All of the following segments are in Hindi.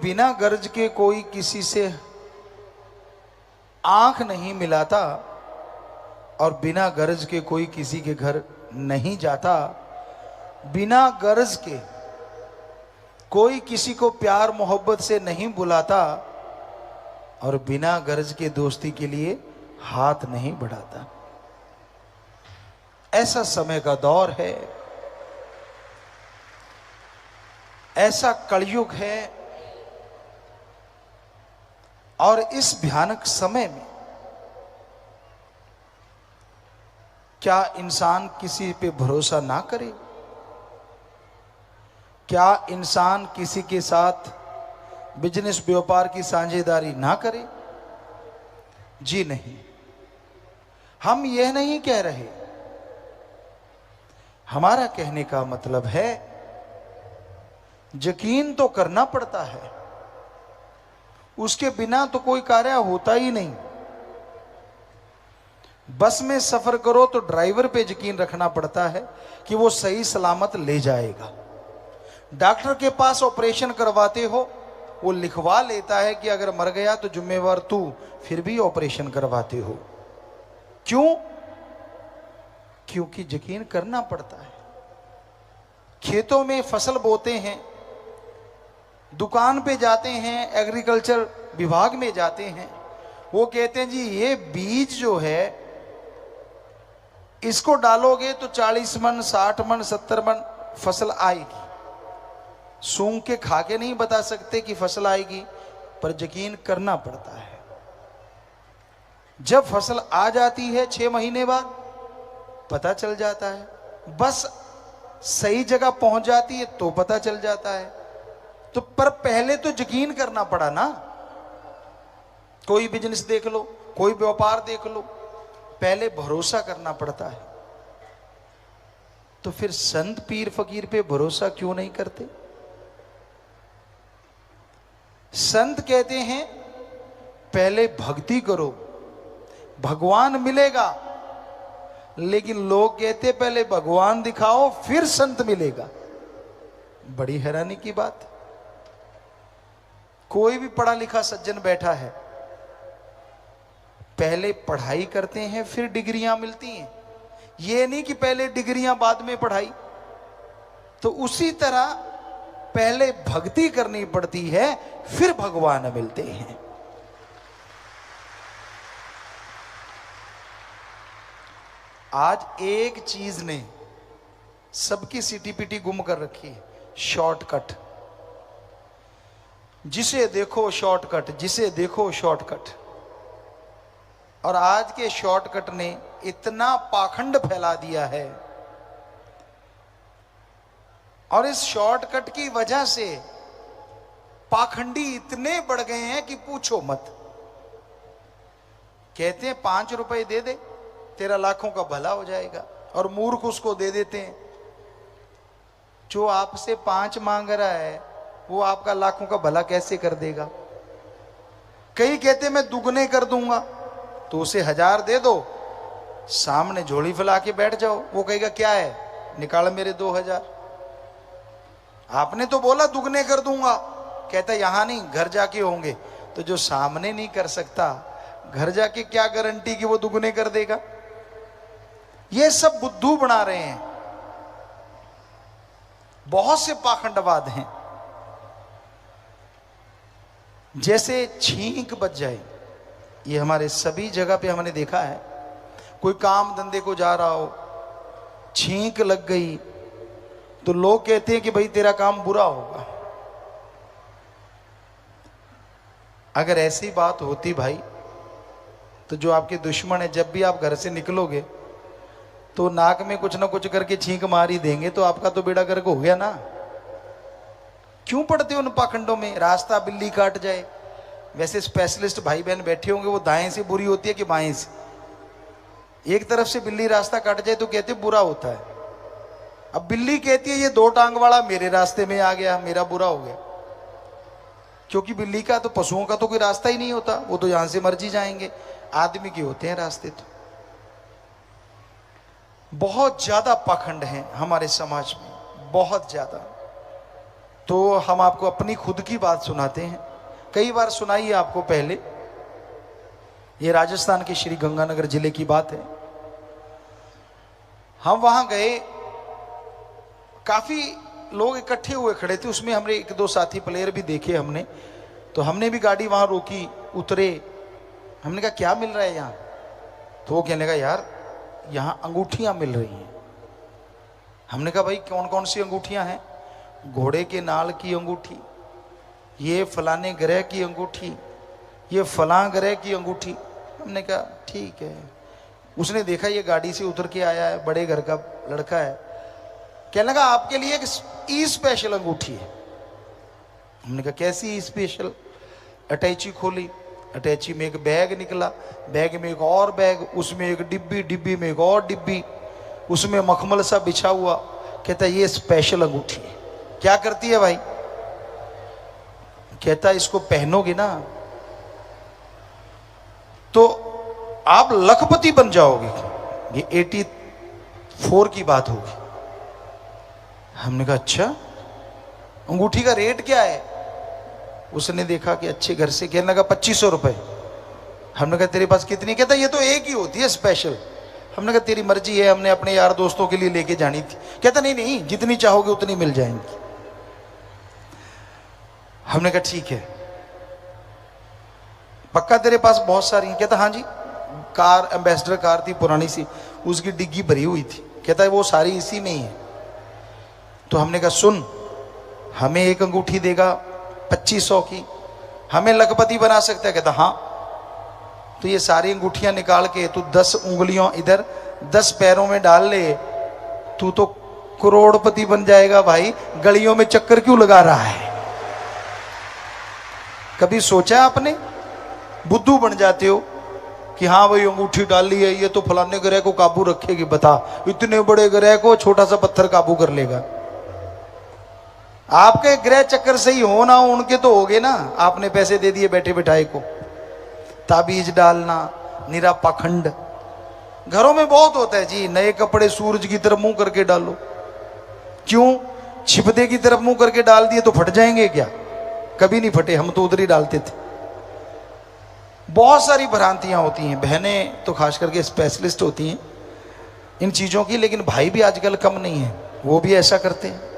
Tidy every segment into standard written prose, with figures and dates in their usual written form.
बिना गर्ज के कोई किसी से आंख नहीं मिलाता और बिना गरज के कोई किसी के घर नहीं जाता। बिना गरज के कोई किसी को प्यार मोहब्बत से नहीं बुलाता और बिना गरज के दोस्ती के लिए हाथ नहीं बढ़ाता। ऐसा समय का दौर है, ऐसा कलयुग है। और इस भयानक समय में क्या इंसान किसी पे भरोसा ना करे? क्या इंसान किसी के साथ बिजनेस व्यापार की साझेदारी ना करे? जी नहीं, हम यह नहीं कह रहे। हमारा कहने का मतलब है यकीन तो करना पड़ता है, उसके बिना तो कोई कार्य होता ही नहीं। बस में सफर करो तो ड्राइवर पे यकीन रखना पड़ता है कि वो सही सलामत ले जाएगा। डॉक्टर के पास ऑपरेशन करवाते हो, वो लिखवा लेता है कि अगर मर गया तो जिम्मेवार तू, फिर भी ऑपरेशन करवाते हो। क्यों? क्योंकि यकीन करना पड़ता है। खेतों में फसल बोते हैं, दुकान पे जाते हैं, एग्रीकल्चर विभाग में जाते हैं, वो कहते हैं जी ये बीज जो है इसको डालोगे तो 40 मन 60 मन 70 मन फसल आएगी। सूंघ के खा के नहीं बता सकते कि फसल आएगी, पर यकीन करना पड़ता है। जब फसल आ जाती है 6 महीने बाद पता चल जाता है, बस सही जगह पहुंच जाती है तो पता चल जाता है। तो पर पहले तो यकीन करना पड़ा ना। कोई बिजनेस देख लो, कोई व्यापार देख लो, पहले भरोसा करना पड़ता है। तो फिर संत पीर फकीर पे भरोसा क्यों नहीं करते? संत कहते हैं पहले भक्ति करो, भगवान मिलेगा। लेकिन लोग कहते पहले भगवान दिखाओ फिर संत मिलेगा। बड़ी हैरानी की बात। कोई भी पढ़ा लिखा सज्जन बैठा है, पहले पढ़ाई करते हैं फिर डिग्रियां मिलती हैं। ये नहीं कि पहले डिग्रियां बाद में पढ़ाई। तो उसी तरह पहले भक्ति करनी पड़ती है फिर भगवान मिलते हैं। आज एक चीज ने सबकी सीटी पीटी गुम कर रखी है, शॉर्टकट। जिसे देखो शॉर्टकट, जिसे देखो शॉर्टकट। और आज के शॉर्टकट ने इतना पाखंड फैला दिया है, और इस शॉर्टकट की वजह से पाखंडी इतने बढ़ गए हैं कि पूछो मत। कहते हैं 5 रुपए दे दे तेरा लाखों का भला हो जाएगा, और मूर्ख उसको दे देते हैं। जो आपसे 5 मांग रहा है वो आपका लाखों का भला कैसे कर देगा? कई कहते मैं दुगने कर दूंगा, तो उसे 1000 दे दो, सामने झोली फैला के बैठ जाओ, वो कहेगा क्या है, निकाल मेरे 2000। आपने तो बोला दुगने कर दूंगा, कहता यहां नहीं घर जाके होंगे। तो जो सामने नहीं कर सकता, घर जाके क्या गारंटी कि वो दुगने कर देगा? ये सब बुद्धू बना रहे हैं। बहुत से पाखंडवाद हैं। जैसे छींक बच जाए, ये हमारे सभी जगह पे हमने देखा है। कोई काम धंधे को जा रहा हो, छींक लग गई तो लोग कहते हैं कि भाई तेरा काम बुरा होगा। अगर ऐसी बात होती भाई, तो जो आपके दुश्मन है, जब भी आप घर से निकलोगे तो नाक में कुछ ना कुछ करके छींक मार ही देंगे, तो आपका तो बेड़ा गर्क हो गया ना। क्यों पड़ते हो उन पाखंडों में? रास्ता बिल्ली काट जाए, वैसे स्पेशलिस्ट भाई बहन बैठे होंगे, वो दाएं से बुरी होती है कि बाएं से? एक तरफ से बिल्ली रास्ता काट जाए तो कहते बुरा होता है। अब बिल्ली कहती है ये 2 टांग वाला मेरे रास्ते में आ गया, मेरा बुरा हो गया। क्योंकि बिल्ली का तो, पशुओं का तो कोई रास्ता ही नहीं होता, वो तो यहां से मर्जी जाएंगे। आदमी के होते हैं रास्ते। तो बहुत ज्यादा पाखंड है हमारे समाज में, बहुत ज्यादा। तो हम आपको अपनी खुद की बात सुनाते हैं, कई बार सुनाई है आपको पहले। ये राजस्थान के श्री गंगानगर जिले की बात है। हम वहां गए, काफी लोग इकट्ठे हुए खड़े थे, उसमें हमने एक दो साथी प्लेयर भी देखे हमने। तो हमने भी गाड़ी वहां रोकी, उतरे, हमने कहा क्या मिल रहा है यहाँ? तो वो कहने लगा यार यहाँ अंगूठियां मिल रही हैं। हमने कहा भाई कौन कौन सी अंगूठियां हैं? घोड़े के नाल की अंगूठी, ये फलाने ग्रह की अंगूठी, ये फलां ग्रह की अंगूठी। हमने कहा ठीक है। उसने देखा ये गाड़ी से उतर के आया है, बड़े घर का लड़का है, कहने लगा आपके लिए एक ई स्पेशल अंगूठी है। हमने कहा कैसी ई स्पेशल? अटैची खोली, अटैची में एक बैग निकला, बैग में एक और बैग, उसमें एक डिब्बी, डिब्बी में एक और डिब्बी, उसमें मखमल सा बिछा हुआ। कहता ये स्पेशल अंगूठी है। क्या करती है भाई? कहता इसको पहनोगे ना तो आप लखपति बन जाओगे। ये 84 की बात होगी। हमने कहा अच्छा, अंगूठी का रेट क्या है? उसने देखा कि अच्छे घर से, कहने लगा 2500 रुपए। हमने कहा तेरे पास कितनी? कहता ये तो एक ही होती है स्पेशल। हमने कहा तेरी मर्जी है, हमने अपने यार दोस्तों के लिए लेके जानी थी। कहता नहीं नहीं, जितनी चाहोगे उतनी मिल जाएंगी। हमने कहा ठीक है, पक्का तेरे पास बहुत सारी हैं? कहता हाँ जी, कार एम्बेसडर कार थी पुरानी सी, उसकी डिग्गी भरी हुई थी। कहता है वो सारी इसी में ही है। तो हमने कहा सुन, हमें एक अंगूठी देगा 2500 की, हमें लखपति बना सकता है? कहता हाँ। तो ये सारी अंगूठियां निकाल के तू 10 उंगलियों इधर 10 पैरों में डाल ले, तू तो करोड़पति बन जाएगा भाई। गलियों में चक्कर क्यों लगा रहा है? कभी सोचा आपने? बुद्धू बन जाते हो कि हाँ भाई अंगूठी डाल ली है, ये तो फलाने ग्रह को काबू रखेगी। बता, इतने बड़े ग्रह को छोटा सा पत्थर काबू कर लेगा। आपके ग्रह चक्कर सही हो ना हो, उनके तो हो गए ना। आपने पैसे दे दिए बैठे बिठाए को। ताबीज डालना निरा पाखंड। घरों में बहुत होता है जी, नए कपड़े सूरज की तरफ मुंह करके डालो। क्यों? छिपदे की तरफ मुंह करके डाल दिए तो फट जाएंगे क्या? कभी नहीं फटे, हम तो उधर ही डालते थे। बहुत सारी भ्रांतियां होती हैं। बहनें तो खास करके स्पेशलिस्ट होती हैं इन चीजों की, लेकिन भाई भी आजकल कम नहीं है, वो भी ऐसा करते हैं।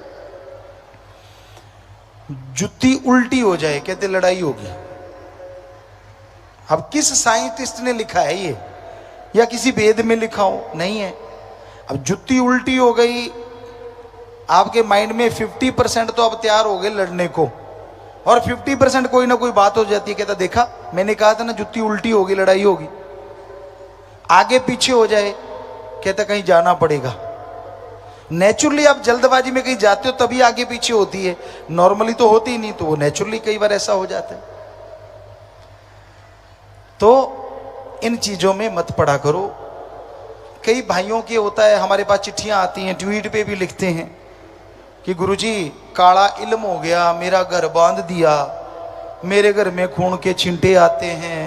जुत्ती उल्टी हो जाए कहते लड़ाई होगी। अब किस साइंटिस्ट ने लिखा है ये, या किसी वेद में लिखा हो? नहीं है। अब जुत्ती उल्टी हो गई, आपके माइंड में 50% तो अब तैयार हो गए लड़ने को, और 50% कोई ना कोई बात हो जाती है। कहता देखा, मैंने कहा था ना जुत्ती उल्टी होगी, लड़ाई होगी। आगे पीछे हो जाए, कहता कहीं जाना पड़ेगा। नेचुरली आप जल्दबाजी में कहीं जाते हो तभी आगे पीछे होती है, नॉर्मली तो होती ही नहीं। तो वो नेचुरली कई बार ऐसा हो जाता है। तो इन चीजों में मत पड़ा करो। कई भाइयों के होता है, हमारे पास चिट्ठियां आती हैं, ट्वीट पे भी लिखते हैं कि गुरुजी काला इल्म हो गया, मेरा घर बांध दिया, मेरे घर में खून के छिंटे आते हैं,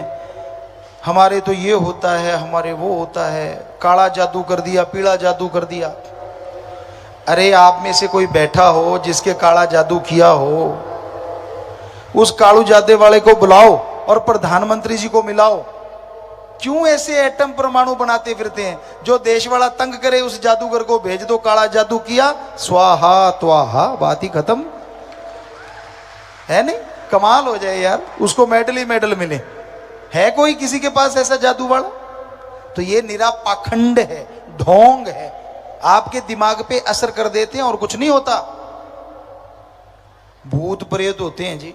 हमारे तो ये होता है, हमारे वो होता है, काला जादू कर दिया, पीला जादू कर दिया। अरे आप में से कोई बैठा हो जिसके काला जादू किया हो, उस कालू जादे वाले को बुलाओ और प्रधानमंत्री जी को मिलाओ। क्यों ऐसे एटम परमाणु बनाते फिरते हैं? जो देश वाला तंग करे उस जादूगर को भेज दो, काला जादू किया, स्वाहा त्वाहा, बात ही खत्म है। नहीं, कमाल हो जाए यार, उसको मेडल ही मेडल मिले। है कोई किसी के पास ऐसा जादू वाला? तो ये निरा पाखंड है, ढोंग है, आपके दिमाग पे असर कर देते हैं और कुछ नहीं होता। भूत प्रेत होते हैं जी,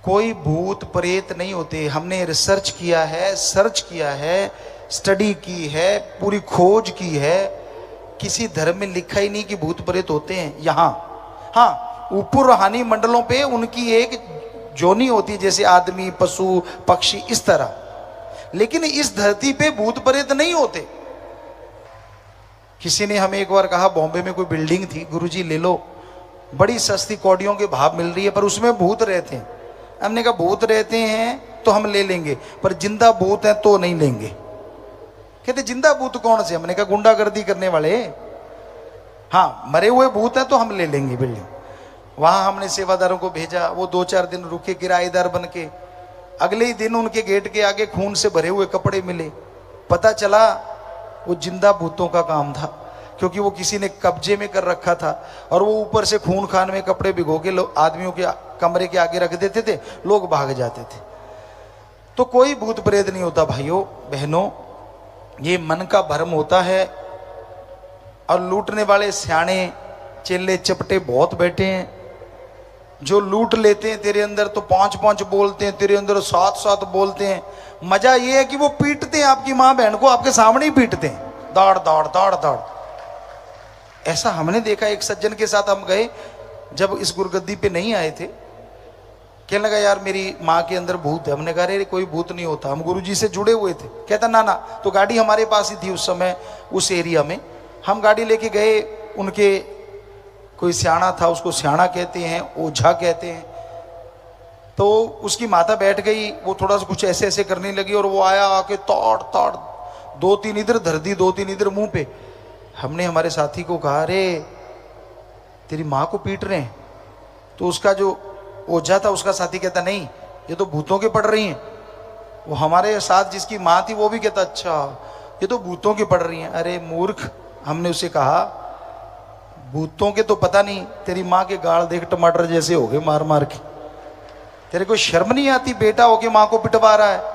कोई भूत प्रेत नहीं होते। हमने रिसर्च किया है, सर्च किया है, स्टडी की है, पूरी खोज की है। किसी धर्म में लिखा ही नहीं कि भूत प्रेत होते हैं। यहाँ हाँ, ऊपर रूहानी मंडलों पे उनकी एक जोनी होती है, जैसे आदमी, पशु, पक्षी, इस तरह। लेकिन इस धरती पे भूत प्रेत नहीं होते। किसी ने हमें एक बार कहा, बॉम्बे में कोई बिल्डिंग थी, गुरुजी ले लो, बड़ी सस्ती कौड़ियों के भाव मिल रही है, पर उसमें भूत रहते हैं। हमने कहा भूत रहते हैं तो हम ले लेंगे, पर जिंदा भूत हैं तो नहीं लेंगे। कहते जिंदा भूत कौन से? हमने कहा गुंडागर्दी करने वाले। हाँ मरे हुए भूत हैं तो हम ले लेंगे बिल्डिंग। वहां हमने सेवादारों को भेजा, वो 2-4 दिन रुके किराएदार बन के। अगले ही दिन उनके गेट के आगे खून से भरे हुए कपड़े मिले। पता चला वो जिंदा भूतों का काम था, क्योंकि वो किसी ने कब्जे में कर रखा था और वो ऊपर से खून खान में कपड़े भिगो के आदमियों के कमरे के आगे रख देते थे, लोग भाग जाते थे। तो कोई भूत प्रेत नहीं होता भाइयों बहनों, ये मन का भ्रम होता है। और लूटने वाले सियाने चेले चपटे बहुत बैठे हैं, जो लूट लेते हैं तेरे अंदर तो 5-5 बोलते हैं, तेरे अंदर 7-7 बोलते हैं। मजा ये है कि वो पीटते हैं आपकी माँ बहन को, आपके सामने ही पीटते हैं, दाड़ दाड़ दाड़ दाड़। ऐसा हमने देखा। एक सज्जन के साथ हम गए, जब इस गुरगद्दी पे नहीं आए थे, कहने लगा यार मेरी माँ के अंदर भूत है। हमने कहा अरे कोई भूत नहीं होता, हम गुरुजी से जुड़े हुए थे। कहता ना ना, तो गाड़ी हमारे पास ही थी उस समय उस एरिया में। हम गाड़ी लेके गए, उनके कोई सियाना था, उसको सियाना कहते हैं, ओझा कहते हैं। तो उसकी माता बैठ गई, वो थोड़ा सा कुछ ऐसे ऐसे करने लगी और वो आया आके ताड़ ताड़ 2-3 इधर धर दी, 2-3 इधर मुंह पे। हमने हमारे साथी को कहा अरे तेरी माँ को पीट रहे हैं। तो उसका जो ओझा था उसका साथी कहता नहीं ये तो भूतों के पड़ रही हैं। वो हमारे साथ जिसकी माँ थी वो भी कहता अच्छा ये तो भूतों की पड़ रही हैं। अरे मूर्ख, हमने उसे कहा भूतों के तो पता नहीं, तेरी माँ के गाल देख टमाटर जैसे हो गए मार मार के। तेरे को शर्म नहीं आती, बेटा होके माँ को पिटवा रहा है।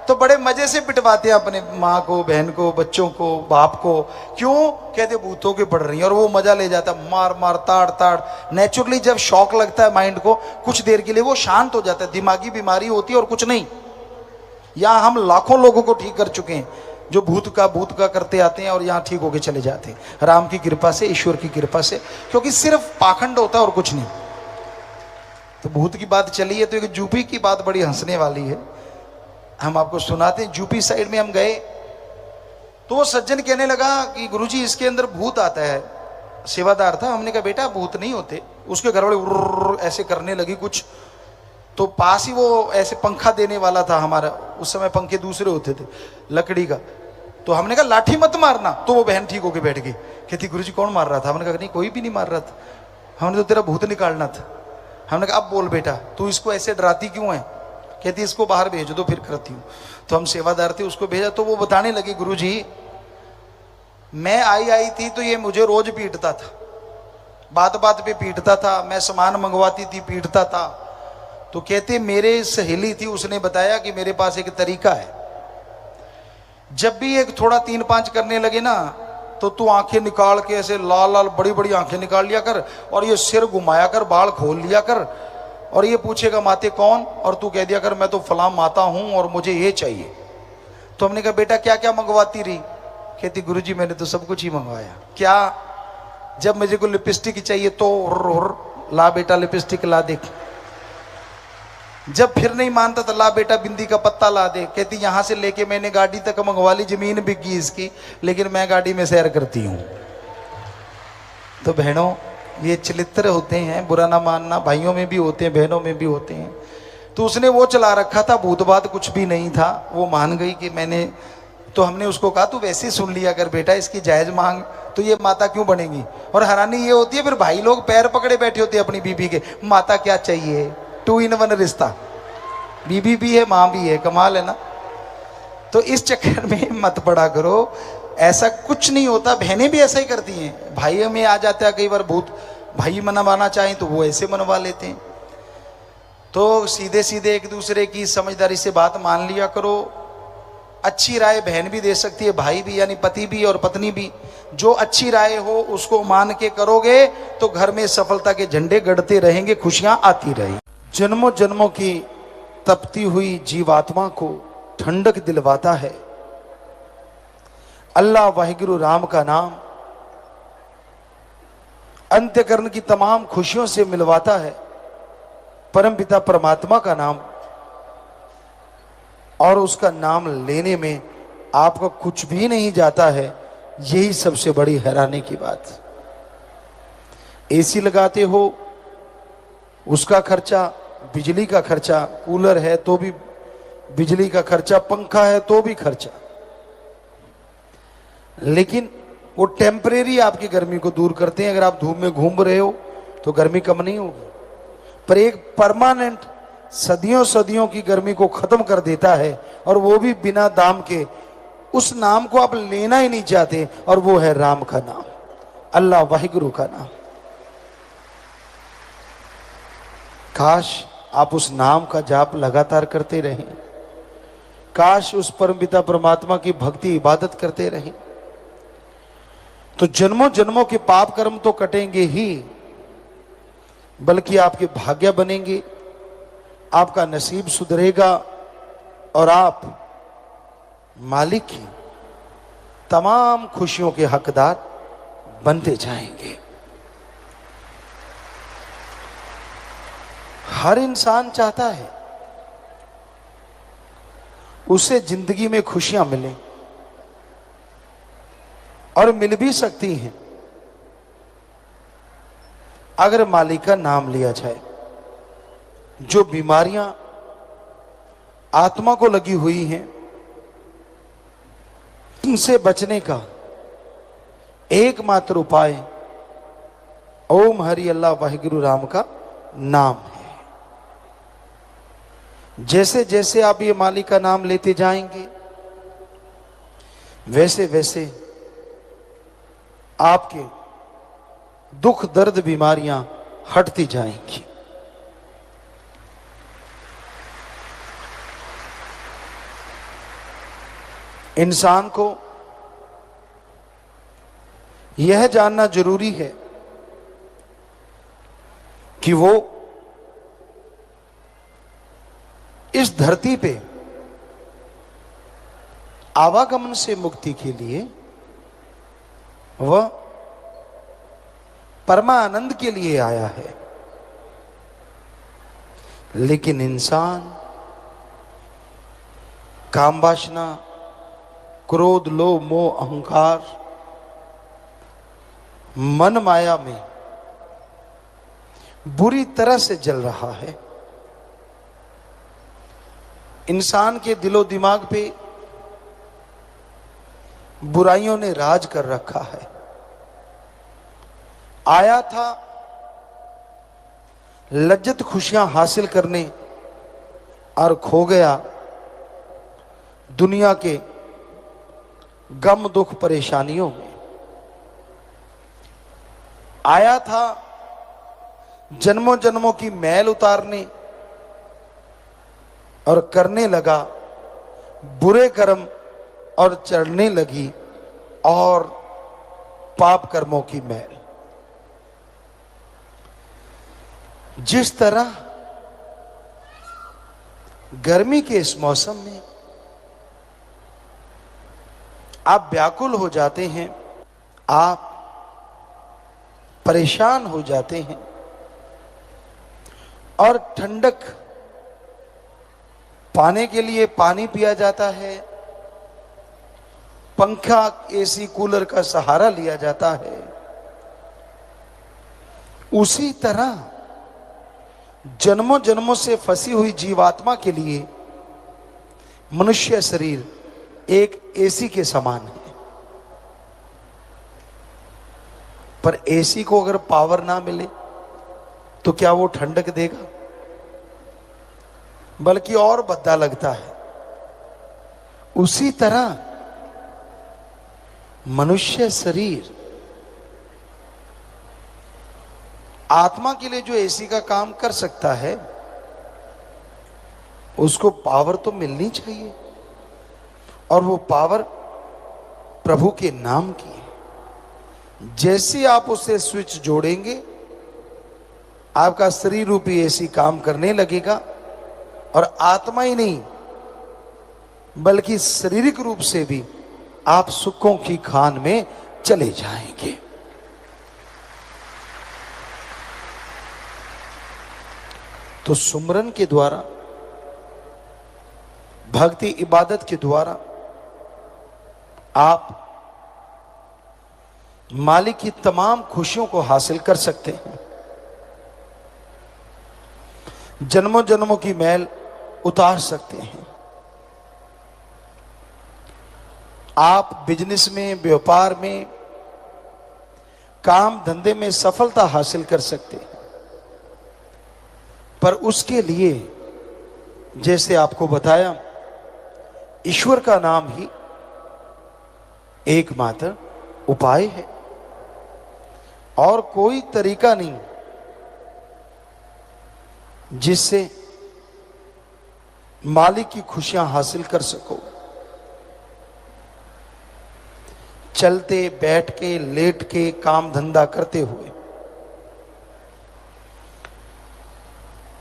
तो बड़े मजे से पिटवाते हैं अपने माँ को, बहन को, बच्चों को, बाप को। क्यों? कहते भूतों के पड़ रही है, और वो मजा ले जाता मार मार ताड़ ताड़। नेचुरली जब शौक लगता है माइंड को, कुछ देर के लिए वो शांत हो जाता है। दिमागी बीमारी होती है और कुछ नहीं। यहाँ हम लाखों लोगों को ठीक कर चुके हैं जो भूत का करते आते हैं और यहाँ ठीक होके चले जाते हैं, राम की कृपा से, ईश्वर की कृपा से। क्योंकि सिर्फ पाखंड होता है और कुछ नहीं। तो भूत की बात चली है तो एक यूपी की बात बड़ी हंसने वाली है, हम आपको सुनाते हैं। यूपी साइड में हम गए तो वो सज्जन कहने लगा कि गुरुजी इसके अंदर भूत आता है। सेवादार था, हमने कहा बेटा भूत नहीं होते। उसके घर वाले ऐसे करने लगी कुछ, तो पास ही वो ऐसे पंखा देने वाला था हमारा, उस समय पंखे दूसरे होते थे लकड़ी का। तो हमने कहा लाठी मत मारना। तो वो बहन ठीक होके बैठ गई, कहती गुरुजी कौन मार रहा था? हमने कहा नहीं कोई भी नहीं मार रहा था, हमने तो तेरा भूत निकालना था। हमने कहा अब बोल बेटा तू इसको ऐसे डराती क्यों है? कहती इसको बाहर भेज दो फिर करती हूँ। तो हम सेवादार थे, उसको भेजा। तो वो बताने लगी गुरुजी मैं आई थी तो ये मुझे रोज पीटता था, बात बात पे पीटता था, मैं सामान मंगवाती थी पीटता था। तो कहते मेरे सहेली थी, उसने बताया कि मेरे पास एक तरीका है, जब भी एक थोड़ा 3-5 करने लगे ना तो तू आंखें निकाल के ऐसे लाल लाल बड़ी बड़ी आंखें निकाल लिया कर और ये सिर घुमाया कर, बाल खोल लिया कर और ये पूछेगा माते कौन, और तू कह दिया कर मैं तो फलां माता हूं और मुझे ये चाहिए। तो हमने कहा बेटा क्या क्या मंगवाती रही? कहती गुरुजी मैंने तो सब कुछ ही मंगवाया। क्या? जब मुझे को लिपस्टिक चाहिए तो ला बेटा लिपस्टिक ला दे। जब फिर नहीं मानता तो ला बेटा बिंदी का पत्ता ला दे। कहती यहां से लेके मैंने गाड़ी तक मंगवा ली, जमीन बिक गई इसकी, लेकिन मैं गाड़ी में सैर करती हूं। तो बहनों ये चलित्र होते हैं, बुरा ना मानना, भाइयों में भी होते हैं बहनों में भी होते हैं। तो उसने वो चला रखा था, भूतबात कुछ भी नहीं था। वो मान गई कि मैंने, तो हमने उसको कहा तू वैसे सुन लिया कर बेटा, इसकी जायज मांग, तो ये माता क्यों बनेगी? और हैरानी ये होती है फिर भाई लोग पैर पकड़े बैठे होते हैं अपनी बीबी के, माता क्या चाहिए, 2 in 1 रिश्ता, बीबी भी है माँ भी है, कमाल है ना। तो इस चक्कर में मत पड़ा करो, ऐसा कुछ नहीं होता। बहनें भी ऐसा ही करती हैं, भाइयों में आ जाता है कई बार भूत, भाई मनवाना चाहें तो वो ऐसे मनवा लेते हैं। तो सीधे सीधे एक दूसरे की समझदारी से बात मान लिया करो। अच्छी राय बहन भी दे सकती है, भाई भी, यानी पति भी और पत्नी भी। जो अच्छी राय हो उसको मान के करोगे तो घर में सफलता के झंडे गड़ते रहेंगे, खुशियां आती रहेंगी। जन्मों जन्मों की तपती हुई जीवात्मा को ठंडक दिलवाता है अल्लाह वाहिगुरु राम का नाम, अंत्यकरण की तमाम खुशियों से मिलवाता है परमपिता परमात्मा का नाम। और उसका नाम लेने में आपका कुछ भी नहीं जाता है, यही सबसे बड़ी हैरानी की बात। एसी लगाते हो उसका खर्चा, बिजली का खर्चा, कूलर है तो भी बिजली का खर्चा, पंखा है तो भी खर्चा। लेकिन वो टेम्परेरी आपकी गर्मी को दूर करते हैं। अगर आप धूप में घूम रहे हो तो गर्मी कम नहीं होगी, पर एक परमानेंट सदियों सदियों की गर्मी को खत्म कर देता है, और वो भी बिना दाम के। उस नाम को आप लेना ही नहीं चाहते, और वो है राम का नाम, अल्लाह वाहिगुरु का नाम। काश आप उस नाम का जाप लगातार करते रहें, काश उस परमपिता परमात्मा की भक्ति इबादत करते रहें, तो जन्मों जन्मों के पाप कर्म तो कटेंगे ही, बल्कि आपके भाग्य बनेंगे, आपका नसीब सुधरेगा, और आप मालिक की तमाम खुशियों के हकदार बनते जाएंगे। हर इंसान चाहता है उसे जिंदगी में खुशियां मिलें, और मिल भी सकती हैं अगर मालिक का नाम लिया जाए। जो बीमारियां आत्मा को लगी हुई हैं, इनसे बचने का एकमात्र उपाय ओम हरि अल्लाह वाहिगुरु राम का नाम है। जैसे जैसे आप ये मालिक का नाम लेते जाएंगे, वैसे वैसे आपके दुख दर्द बीमारियां हटती जाएंगी। इंसान को यह जानना जरूरी है कि वो इस धरती पे आवागमन से मुक्ति के लिए, वह परमानंद के लिए आया है। लेकिन इंसान काम वासना, क्रोध, लोभ, मोह, अहंकार, मन माया में बुरी तरह से जल रहा है। इंसान के दिलो दिमाग पे बुराइयों ने राज कर रखा है। आया था लज्जत खुशियां हासिल करने, और खो गया दुनिया के गम दुख परेशानियों में। आया था जन्मों जन्मों की मैल उतारने, और करने लगा बुरे कर्म, और चढ़ने लगी और पाप कर्मों की मैल। जिस तरह गर्मी के इस मौसम में आप व्याकुल हो जाते हैं, आप परेशान हो जाते हैं, और ठंडक पाने के लिए पानी पिया जाता है, पंखा, एसी, कूलर का सहारा लिया जाता है। उसी तरह जन्मों जन्मों से फंसी हुई जीवात्मा के लिए मनुष्य शरीर एक एसी के समान है। पर एसी को अगर पावर ना मिले तो क्या वो ठंडक देगा? बल्कि और भद्दा लगता है। उसी तरह मनुष्य शरीर आत्मा के लिए जो एसी का काम कर सकता है, उसको पावर तो मिलनी चाहिए, और वो पावर प्रभु के नाम की है। जैसे आप उसे स्विच जोड़ेंगे, आपका शरीर रूपी एसी काम करने लगेगा, और आत्मा ही नहीं बल्कि शारीरिक रूप से भी आप सुखों की खान में चले जाएंगे। तो सुमरन के द्वारा, भक्ति इबादत के द्वारा आप मालिक की तमाम खुशियों को हासिल कर सकते हैं। जन्मों जन्मों की मैल उतार सकते हैं। आप बिजनेस में, व्यापार में काम धंधे में सफलता हासिल कर सकते हैं, पर उसके लिए जैसे आपको बताया ईश्वर का नाम ही एकमात्र उपाय है और कोई तरीका नहीं जिससे मालिक की खुशियां हासिल कर सको। चलते बैठ के लेट के काम धंधा करते हुए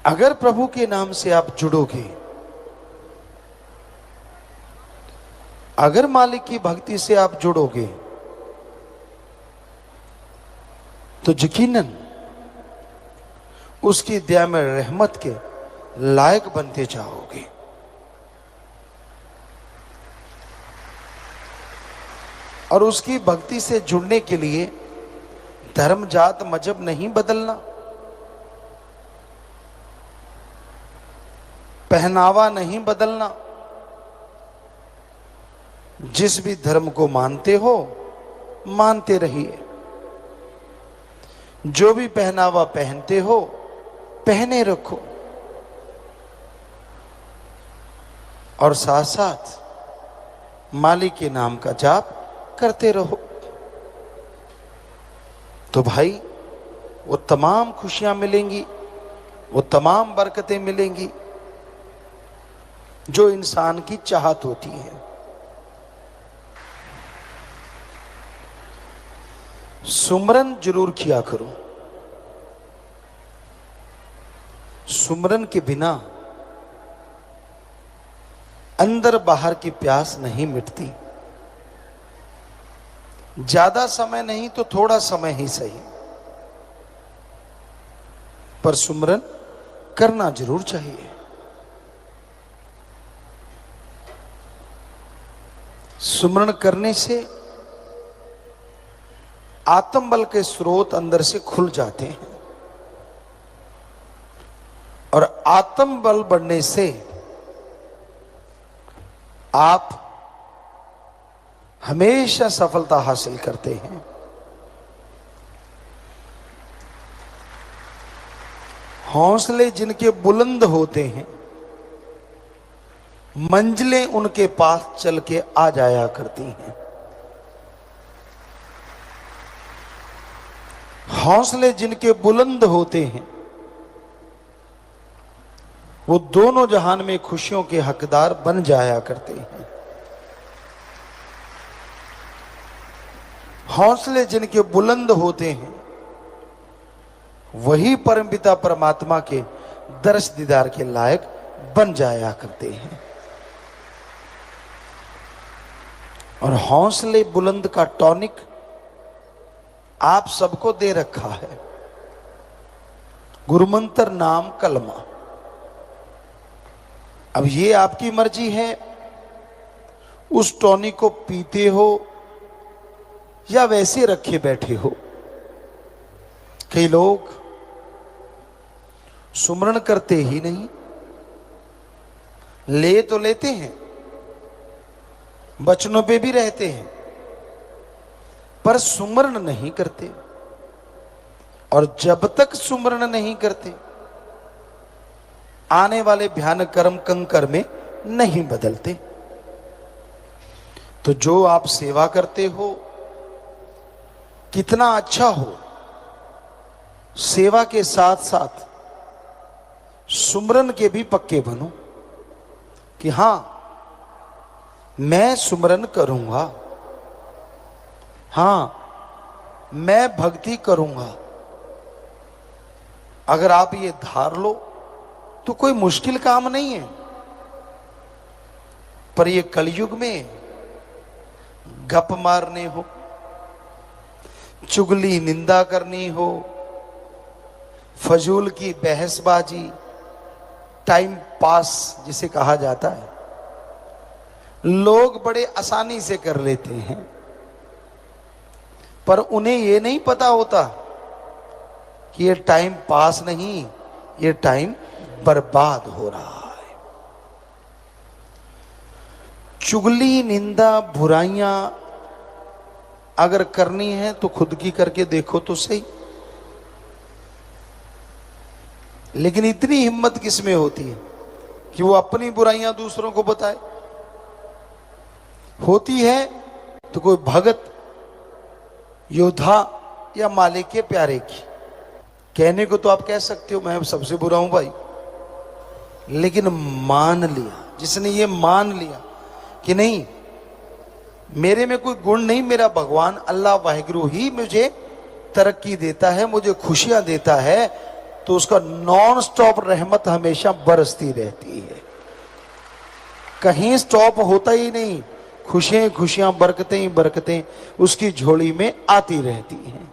अगर प्रभु के नाम से आप जुड़ोगे, अगर मालिक की भक्ति से आप जुड़ोगे, तो यकीनन उसकी दया में रहमत के लायक बनते जाओगे। और उसकी भक्ति से जुड़ने के लिए धर्म जात मजहब नहीं बदलना, पहनावा नहीं बदलना। जिस भी धर्म को मानते हो मानते रहिए, जो भी पहनावा पहनते हो पहने रखो, और साथ साथ मालिक के नाम का जाप करते रहो। तो भाई वो तमाम खुशियां मिलेंगी, वो तमाम बरकतें मिलेंगी जो इंसान की चाहत होती है। सुमरन जरूर किया करो। सुमरन के बिना अंदर बाहर की प्यास नहीं मिटती। ज्यादा समय नहीं तो थोड़ा समय ही सही, पर सुमरन करना जरूर चाहिए। सुमरन करने से आत्मबल के स्रोत अंदर से खुल जाते हैं, और आत्मबल बढ़ने से आप हमेशा सफलता हासिल करते हैं। हौसले जिनके बुलंद होते हैं, मंजिलें उनके पास चल के आ जाया करती हैं। हौसले जिनके बुलंद होते हैं, वो दोनों जहान में खुशियों के हकदार बन जाया करते हैं। हौसले जिनके बुलंद होते हैं, वही परमपिता परमात्मा के दर्श दीदार के लायक बन जाया करते हैं। और हौसले बुलंद का टॉनिक आप सबको दे रखा है, गुरुमंत्र नाम कलमा। अब ये आपकी मर्जी है, उस टॉनिक को पीते हो या वैसे रखे बैठे हो। कई लोग सुमरण करते ही नहीं, ले तो लेते हैं, वचनों पे भी रहते हैं, पर सुमरण नहीं करते। और जब तक सुमरण नहीं करते, आने वाले भयानक कर्म कंकर में नहीं बदलते। तो जो आप सेवा करते हो, कितना अच्छा हो, सेवा के साथ साथ सुमरन के भी पक्के बनो कि हां मैं सुमरन करूंगा, हां मैं भक्ति करूंगा। अगर आप ये धार लो तो कोई मुश्किल काम नहीं है। पर ये कलयुग में गप मारने हो, चुगली निंदा करनी हो, फजूल की बहसबाजी, टाइम पास जिसे कहा जाता है, लोग बड़े आसानी से कर लेते हैं। पर उन्हें यह नहीं पता होता कि ये टाइम पास नहीं, ये टाइम बर्बाद हो रहा है। चुगली निंदा बुराइयां अगर करनी है तो खुद की करके देखो तो सही। लेकिन इतनी हिम्मत किसमें होती है कि वो अपनी बुराइयां दूसरों को बताए? होती है तो कोई भगत, योद्धा या मालिक के प्यारे की। कहने को तो आप कह सकते हो मैं सबसे बुरा हूं भाई, लेकिन मान लिया, जिसने ये मान लिया कि नहीं मेरे में कोई गुण नहीं, मेरा भगवान अल्लाह वाहिगुरु ही मुझे तरक्की देता है, मुझे खुशियां देता है, तो उसका नॉन स्टॉप रहमत हमेशा बरसती रहती है, कहीं स्टॉप होता ही नहीं। खुशियां खुशियां, बरकतें ही बरकतें उसकी झोली में आती रहती हैं।